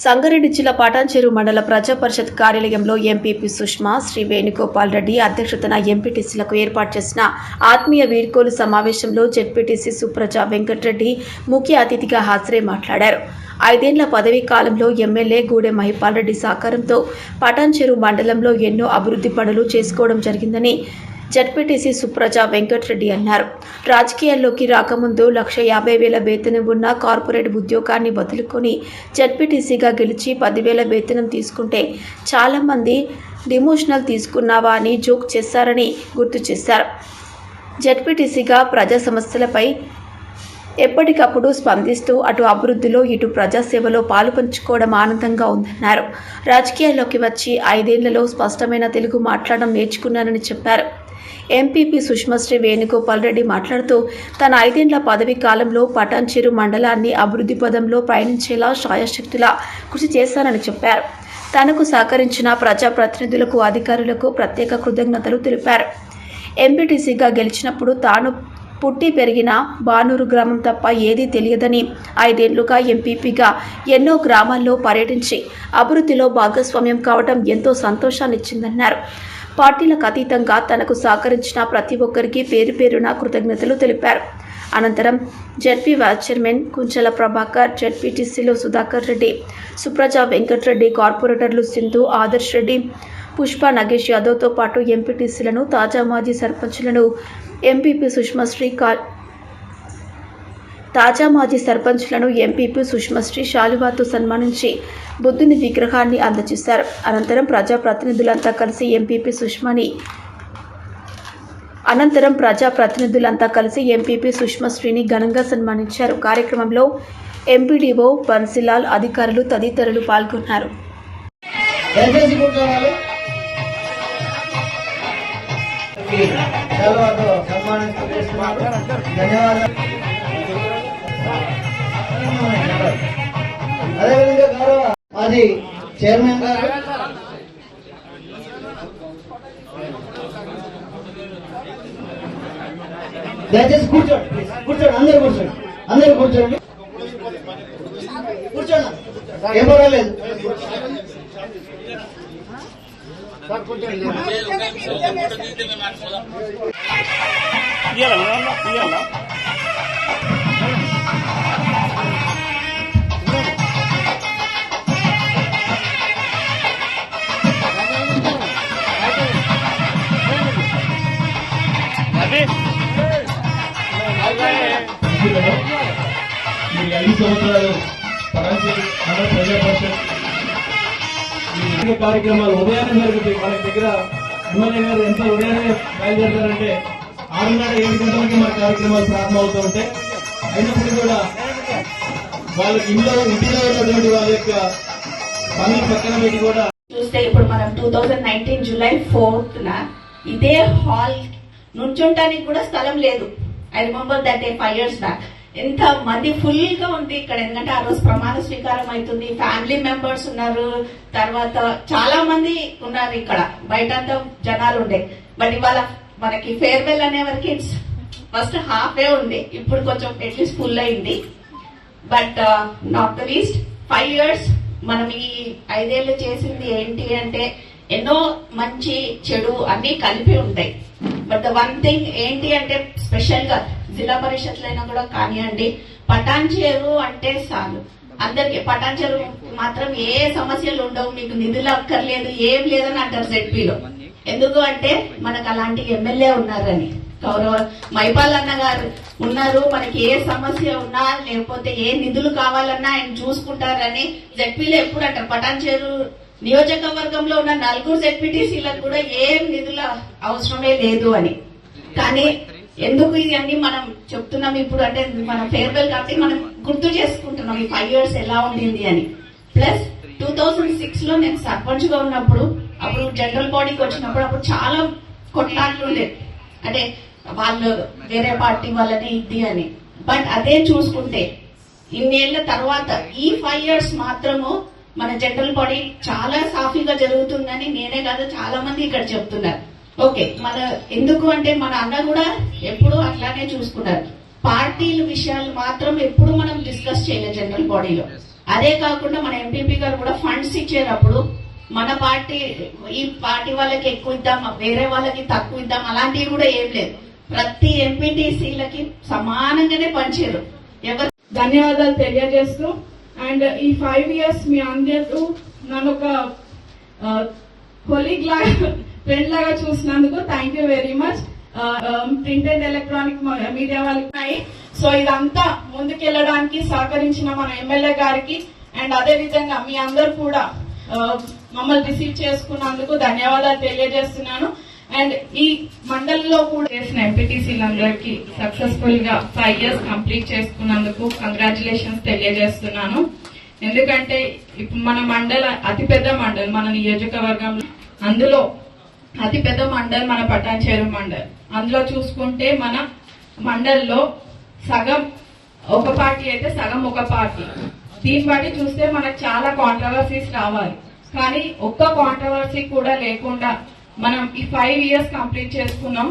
సంగారెడ్డి జిల్లా పటాన్చెరు మండల ప్రజా పరిషత్ కార్యాలయంలో ఎంపీపీ సుష్మా శ్రీ వేణుగోపాల్ రెడ్డి అధ్యక్షతన ఎంపీటీసీలకు ఏర్పాటు చేసిన ఆత్మీయ వీడ్కోలు సమావేశంలో జెడ్పీటీసీ సుప్రజ వెంకటరెడ్డి ముఖ్య అతిథిగా హాజరై మాట్లాడారు. 5 ఏళ్ల పదవీ కాలంలో ఎమ్మెల్యే గూడెం మహిపాల్ రెడ్డి సహకారంతో పటాన్చెరు మండలంలో ఎన్నో అభివృద్ధి పనులు చేసుకోవడం జరిగిందని జెడ్పీటీసీ సుప్రజ వెంకటరెడ్డి అన్నారు. రాజకీయాల్లోకి రాకముందు 1,50,000 వేతనం ఉన్న కార్పొరేట్ ఉద్యోగాన్ని వదులుకొని జెడ్పీటీసీగా గెలిచి 10,000 వేతనం తీసుకుంటే చాలామంది డిమోషనల్ తీసుకున్నావా అని జోక్ చేశారని గుర్తు చేశారు. జెడ్పీటీసీగా ప్రజా సమస్యలపై ఎప్పటికప్పుడు స్పందిస్తూ అటు అభివృద్ధిలో ఇటు ప్రజాసేవలో పాలుపంచుకోవడం ఆనందంగా ఉందన్నారు. రాజకీయాల్లోకి వచ్చి 5 ఏళ్లలో స్పష్టమైన తెలుగు మాట్లాడడం నేర్చుకున్నానని చెప్పారు. ఎంపీపీ సుష్మాశ్రీ వేణుగోపాల్ రెడ్డి మాట్లాడుతూ తన 5 ఏళ్ల పదవీ కాలంలో పటాన్చెరు మండలాన్ని అభివృద్ధి పదంలో పయనించేలా శాయశక్తులా కృషి చేశానని చెప్పారు. తనకు సహకరించిన ప్రజాప్రతినిధులకు అధికారులకు ప్రత్యేక కృతజ్ఞతలు తెలిపారు. ఎంపీటీసీగా గెలిచినప్పుడు తాను పుట్టి పెరిగిన బానూరు గ్రామం తప్ప ఏదీ తెలియదని 5 ఏళ్లుగా ఎంపీపీగా ఎన్నో గ్రామాల్లో పర్యటించి అభివృద్ధిలో భాగస్వామ్యం కావడం ఎంతో సంతోషాన్నిచ్చిందన్నారు. పార్టీలకు అతీతంగా తనకు సహకరించిన ప్రతి ఒక్కరికి పేరు పేరున కృతజ్ఞతలు తెలిపారు. అనంతరం ZP vice chairman Kunchala Prabhakar, జెడ్పీటీసీలో సుధాకర్ రెడ్డి, సుప్రజ వెంకటరెడ్డి, కార్పొరేటర్లు సింధు, ఆదర్శ్ రెడ్డి, పుష్ప, నగేష్ యాదవ్తో పాటు ఎంపీటీసీలను, తాజా మాజీ సర్పంచ్లను ఎంపీపీ సుష్మాశ్రీ శాలువాతో సన్మానించి బుద్ధుని విగ్రహాన్ని అందజేశారు. అనంతరం ప్రజాప్రతినిధులంతా కలిసి ఎంపీపీ సుష్మాశ్రీని ఘనంగా సన్మానించారు. కార్యక్రమంలో ఎంపీడీఓ బన్సీలాల్, అధికారులు తదితరులు పాల్గొన్నారు. అదేవిధంగా గౌరవ మాజీ చైర్మన్ గారు దయచేసి కూర్చోండి, అందరూ కూర్చోండి, ఏం పర్వాలేదు. ఈ 5 సంవత్సరాలు పటాన్చెరు మండల ప్రజా పరిషత్ కార్యక్రమాలు ఉదయాన్నే జరుగుతాయి. మన దగ్గర ఎమ్మెల్యే గారు ఎంత ఉదయాన్నే బయలుదేరుతారంటే 6:30-7 గంటలకి మన కార్యక్రమాలు ప్రారంభమవుతూ ఉంటాయి. అయినప్పటికీ కూడా వాళ్ళకి ఇంటిలో ఉన్నటువంటి వాళ్ళ యొక్క పనులు పక్కన పెట్టి కూడా చూస్తే ఇప్పుడు మనం 2019 జూలై 4th ఇదే హాల్ నుంచోటానికి కూడా స్థలం లేదు. I remember that 5 years back ఎంత మంది ఫుల్ గా ఉంది ఇక్కడ. ఎందుకంటే ఆ రోజు ప్రమాణ స్వీకారం అవుతుంది, ఫ్యామిలీ మెంబర్స్ ఉన్నారు, తర్వాత చాలా మంది ఉన్నారు ఇక్కడ, బయట అంతా జనాలు ఉండే. బట్ ఇవాళ మనకి ఫేర్వెల్ అనే వరకు ఫస్ట్ హాఫే ఉంది, ఇప్పుడు కొంచెం అట్లీస్ట్ ఫుల్ అయింది. But not the least 5 years మనం ఈ 5 ఏళ్ళు చేసింది ఏంటి అంటే ఎన్నో మంచి చెడు అన్ని కలిపి ఉంటాయి. బట్ ద వన్ థింగ్ ఏంటి అంటే స్పెషల్ గా జిల్లా పరిషత్లైనా కూడా కానివ్వండి, పటాన్చెరు అంటే చాలు అందరికి పటాన్చెరు మాత్రం ఏ సమస్యలు ఉండవు, మీకు నిధులు అక్కర్లేదు, ఏం లేదని అంటారు జెడ్పీలో. ఎందుకు అంటే మనకు అలాంటి ఎమ్మెల్యే ఉన్నారని, గౌరవ మహిపాల్ అన్న గారు ఉన్నారు. మనకి ఏ సమస్య ఉన్నా లేకపోతే ఏ నిధులు కావాలన్నా ఆయన చూసుకుంటారని జెడ్పీలో ఎప్పుడు అంటారు. పటాన్చెరు నియోజకవర్గంలో ఉన్న 4 జెడ్పీటీసీలకు కూడా ఏం నిధుల అవసరమే లేదు అని. కానీ ఎందుకు ఇది అన్ని మనం చెప్తున్నాం ఇప్పుడు అంటే మన ఫేర్వెల్ కాబట్టి మనం గుర్తు చేసుకుంటున్నాం ఈ 5 years ఎలా ఉండింది అని. ప్లస్ 2006 లో నేను సర్పంచ్ గా ఉన్నప్పుడు, అప్పుడు జనరల్ బాడీకి వచ్చినప్పుడు అప్పుడు చాలా కొట్లాట్లు ఉండే, అంటే వాళ్ళు వేరే పార్టీ వాళ్ళని ఇది అని. బట్ అదే చూసుకుంటే ఇన్నేళ్ల తర్వాత ఈ 5 years మాత్రము మన జనరల్ బాడీ చాలా సాఫీగా జరుగుతుందని నేనే కాదు చాలా మంది ఇక్కడ చెప్తున్నారు. ఓకే, మన ఎందుకు అంటే మన అన్న కూడా ఎప్పుడు అట్లానే చూసుకున్నారు. పార్టీల విషయాలు మాత్రం ఎప్పుడు మనం డిస్కస్ చేయలేదు జనరల్ బాడీలో. అదే కాకుండా మన ఎంపీపీ గారు కూడా ఫండ్స్ ఇచ్చేటప్పుడు మన పార్టీ ఈ పార్టీ వాళ్ళకి ఎక్కువ ఇద్దాం, వేరే వాళ్ళకి తక్కువ ఇద్దాం అలాంటివి కూడా ఏం లేదు. ప్రతి ఎంపీటీసీలకి సమానంగానే పంచారు. ఎవరు ధన్యవాదాలు తెలియజేస్తూ అండ్ ఈ 5 years మీ అందరూ నన్ను ఒక కొలీగ్ లాగా ఫ్రెండ్ లాగా చూసినందుకు thank you very much. Print and electronic media వాళ్ళకి సో ఇదంతా ముందుకెళ్ళడానికి సహకరించిన మన ఎమ్మెల్యే గారికి అండ్ అదే విధంగా మీ అందరు కూడా మమ్మల్ని రిసీవ్ చేసుకున్నందుకు ధన్యవాదాలు తెలియజేస్తున్నాను. అండ్ ఈ మండలిలో కూడా చేసిన ఎంపీటీసీలందరికీ సక్సెస్ఫుల్ గా 5 years కంప్లీట్ చేసుకున్నందుకు కంగ్రాచులేషన్స్ తెలియజేస్తున్నాను. ఎందుకంటే ఇప్పుడు మన మండల అతిపెద్ద మండలి మన నియోజకవర్గంలో, అందులో అతిపెద్ద మండలి మన పటాన్చేరు మండలి. అందులో చూసుకుంటే మన మండలిలో సగం ఒక పార్టీ అయితే సగం ఒక పార్టీ. దీన్ని బట్టి చూస్తే మనకు చాలా కాంట్రవర్సీస్ రావాలి, కానీ ఒక్క కాంట్రవర్సీ కూడా లేకుండా మనం ఈ 5 years కంప్లీట్ చేసుకున్నాం.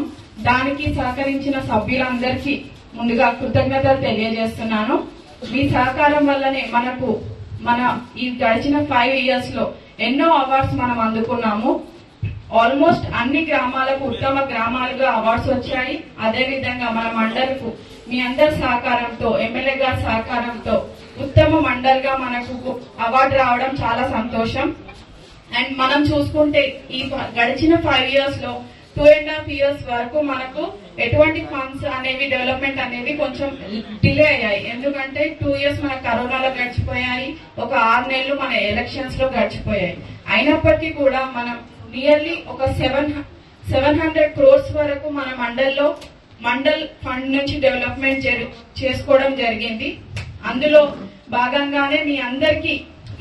దానికి సహకరించిన సభ్యులందరికీ ముందుగా కృతజ్ఞతలు తెలియజేస్తున్నాను. మీ సహకారం వల్లనే మనకు మన ఈ గడిచిన 5 years లో ఎన్నో అవార్డ్స్ మనం అందుకున్నాము. ఆల్మోస్ట్ అన్ని గ్రామాలకు ఉత్తమ గ్రామాలుగా అవార్డ్స్ వచ్చాయి. అదే విధంగా మన మండలకు మీ అందరి సహకారంతో, ఎమ్మెల్యే గారి సహకారంతో ఉత్తమ మండలిగా మనకు అవార్డు రావడం చాలా సంతోషం. అండ్ మనం చూసుకుంటే ఈ గడిచిన 5 years లో 2.5 years వరకు మనకు ఎటువంటి ఫండ్స్ అనేవి డెవలప్మెంట్ అనేవి కొంచెం డిలే అయ్యాయి. ఎందుకంటే 2 years మన కరోనాలో గడిచిపోయాయి, ఒక 6 నెలలు మన ఎలక్షన్స్ లో గడిచిపోయాయి. అయినప్పటికీ కూడా మనం నియర్లీ ఒక 700 crores వరకు మన మండల్ ఫండ్ నుంచి డెవలప్మెంట్ చేసుకోవడం జరిగింది. అందులో భాగంగానే మీ అందరికీ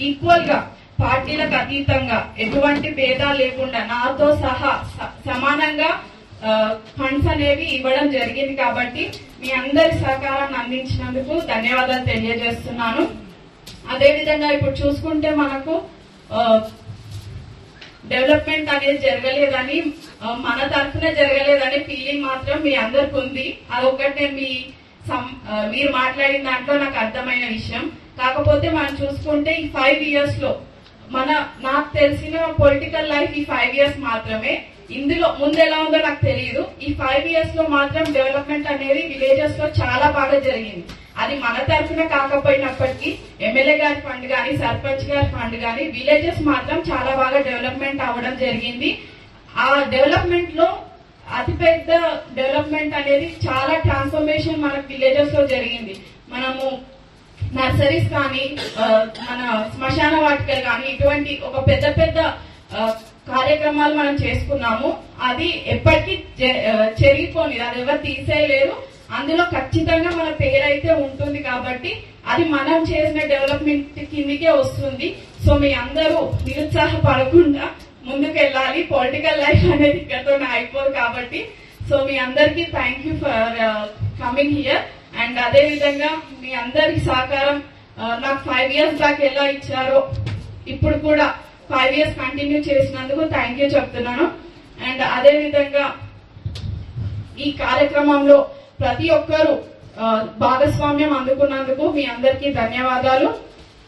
ఈక్వల్ గా పార్టీలకు అతీతంగా ఎటువంటి భేదాలు లేకుండా నాతో సహా సమానంగా ఫండ్స్ అనేవి ఇవ్వడం జరిగింది. కాబట్టి మీ అందరి సహకారాన్ని అందించినందుకు ధన్యవాదాలు తెలియజేస్తున్నాను. అదే విధంగా ఇప్పుడు చూసుకుంటే మనకు డెవలప్మెంట్ అనేది జరగలేదని, మన తరఫున జరగలేదని ఫీలింగ్ మాత్రం మీ అందరికి ఉంది. అదొకటే మీరు మాట్లాడిన దాంట్లో నాకు అర్థమైన విషయం. కాకపోతే మనం చూసుకుంటే ఈ 5 years లో నాకు తెలిసిన పొలిటికల్ లైఫ్ ఈ 5 years మాత్రమే. ఇందులో ముందు ఎలా ఉందో నాకు తెలియదు. ఈ 5 years లో మాత్రం డెవలప్మెంట్ అనేది విలేజెస్ లో చాలా బాగా జరిగింది. అది మన తరఫున కాకపోయినప్పటికీ ఎమ్మెల్యే గారి ఫండ్ గాని, సర్పంచ్ గారి ఫండ్ గాని విలేజెస్ మాత్రం చాలా బాగా డెవలప్మెంట్ అవ్వడం జరిగింది. ఆ డెవలప్మెంట్ లో అతిపెద్ద డెవలప్మెంట్ అనేది చాలా ట్రాన్స్ఫర్మేషన్ మన విలేజెస్ లో జరిగింది. మనము నర్సరీస్ కానీ, మన శ్మశాన వాటికలు కానీ ఇటువంటి ఒక పెద్ద కార్యక్రమాలు మనం చేసుకున్నాము. అది ఎప్పటికీ చెరిగిపోని, అది ఎవరు తీసేయలేరు. అందులో ఖచ్చితంగా మన పేరైతే ఉంటుంది. కాబట్టి అది మనం చేసిన డెవలప్మెంట్ కిందికే వస్తుంది. సో మీ అందరూ నిరుత్సాహపడకుండా ముందుకెళ్ళాలి. పొలిటికల్ లైఫ్ అనేది ఇక్కడతో అయిపోదు కాబట్టి. సో మీ అందరికీ thank you for coming here. And అదే విధంగా మీ అందరికి సహకారం నాకు 5 years దాకా ఎలా ఇచ్చారో ఇప్పుడు కూడా 5 years కంటిన్యూ చేసినందుకు థ్యాంక్ యూ చెప్తున్నాను. అండ్ అదే విధంగా ఈ కార్యక్రమంలో ప్రతి ఒక్కరూ భాగస్వామ్యం అందుకున్నందుకు మీ అందరికీ ధన్యవాదాలు.